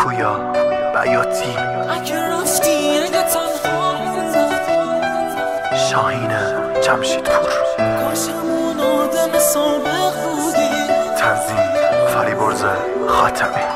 پویا بیاتی اگه رفتی اگه تنها شاهین جمشیدپور کاش همون آدم سابق بودی. تنظیم فریبرز خاتمی.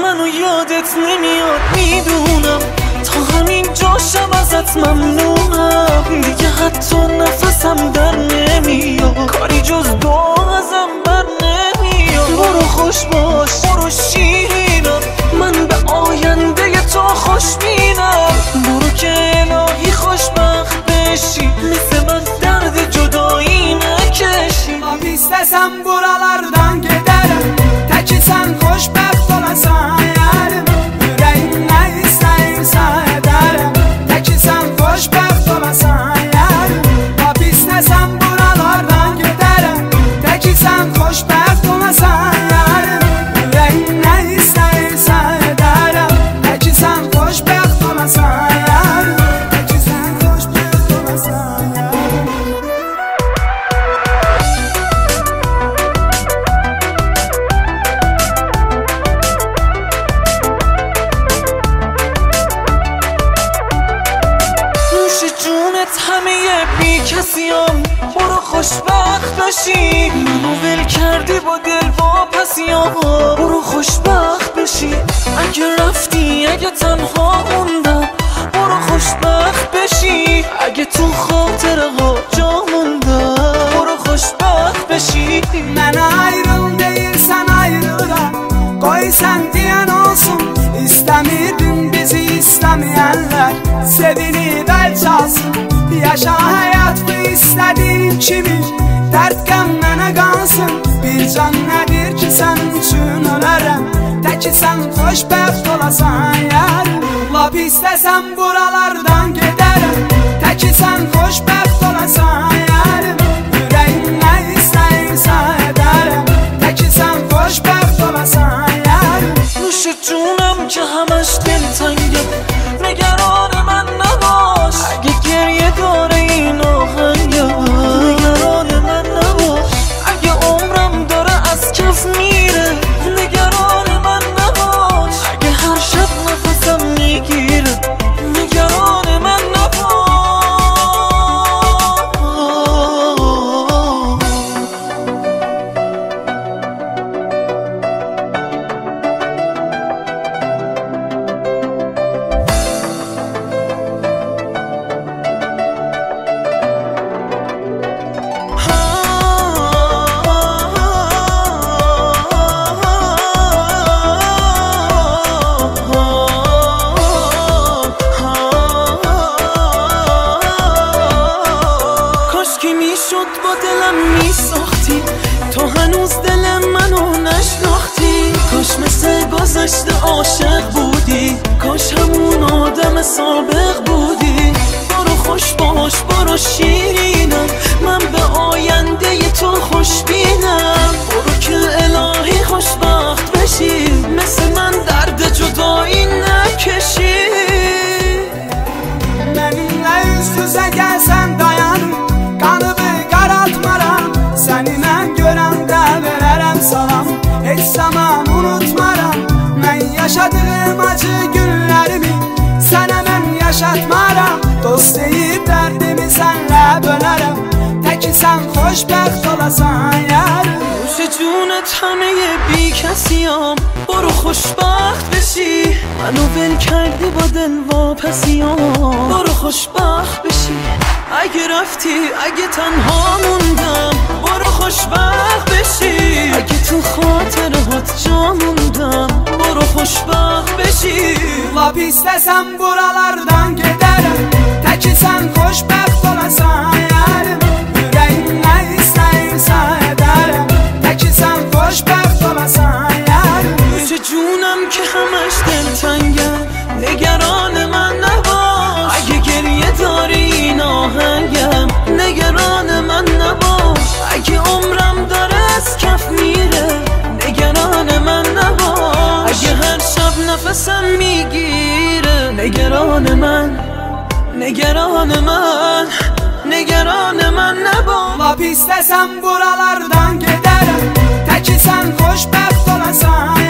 منو یادت نمیاد میدونم، تا همین جاشم ازت ممنونم. دیگه حتی نفسم در نمیاد، کاری جز دعا ازم بر نمیاد. برو خوش باش برو شیرینم، من به آینده تو خوشبینم. برو که الهی خوشبخت بشی، مثل من درد جدایی نکشی. İstesem buralardan giderim, teki sen xoşbəxt olasan yarim. Ürəyim nə istəyirsə edərəm, teki sen xoşbəxt olasan yarim. İstesem buralardan giderim, teki sen xoşbəxt olasan yarim. Ürəyim nə istəyirsə edərəm, teki sen xoşbəxt olasan yarim. Teki sen xoşbəxt olasan yarim. همه بی کسیم، برو خوشبخت بشی. منو ول کردی با دل واپسیام، برو خوشبخت بشی. اگه رفتی اگه تنها موندم، برو خوشبخت بشی. اگه تو خاطره ها جا موندم، برو خوشبخت بشی. Mən ayrıl deyirsən ayrılıram, qoy sən deyən olsun. İstəmirdim bizi istəməyənlər, sevinib əl çalsın. Yaşa həyat bu istədiyim kimi, dərd qəm mənə qansın. Bir can nədir ki sənin üçün ölərəm, təki sən xoşbəxt olasan yarim. Lap istəsəm buralardan gedərəm, təki sən xoşbəxt olasan yarim. Ürəyim nə istəyirsə edərəm, təki sən xoşbəxt olasan yarim. نوش جونم که همش دلتنگم، نگران من نباش. اگه گریه داره این آهنگم، نگران من نباش. اگه عمرم داره از کف میره، نگران من نباش. اگه هر شب نفسم میگیره، نگران من نباش. شد با دلم میساختی، تو هنوز دل منو نشناختی. کاش مثل گذشته عاشق بودی، کاش همون آدم سابق بودی. برو خوش باش برو شیرینم، من به آینده تو خوشبینم. برو که الهی خوشبخت بشی، مثل من درد جدایی نکشی. Mənimlə üz-üzə gəlsən dayanım, qanımı qaraltmaram. Səni mən görəndə verərəm salam, heç zaman unutmaram. Mən yaşadığım acı günlərimi sənə mən yaşatmaram. Dost deyib dərdimi sənlə bölərəm, təki sən xoşbəxt olasan yarim. نوش جونت همه بی کسیم، برو خوشبخت بشی. منو ول کردی با دل واپسیام، برو خوشبخت بشی. اگه رفتی اگه تنها موندم، برو خوشبخت بشی. اگه تو خاطره هات جا موندم، برو خوشبخت بشی. Lap istəsəm buralardan gedərəm, təki sən xoşbəxt olasan yarim. Ürəyim nə istəyirsə edərəm, təki sən xoşbəxt olasan yarim. نوش جونم که همش دلتنگم، نگران من نباش. اگه گریه داری این آهنگم، نگران من نباش. اگه عمرم داری نگران من نگران من نگران من نبا Lap istəsəm buralardan gedərəm Təki sən xoşbəxt olasan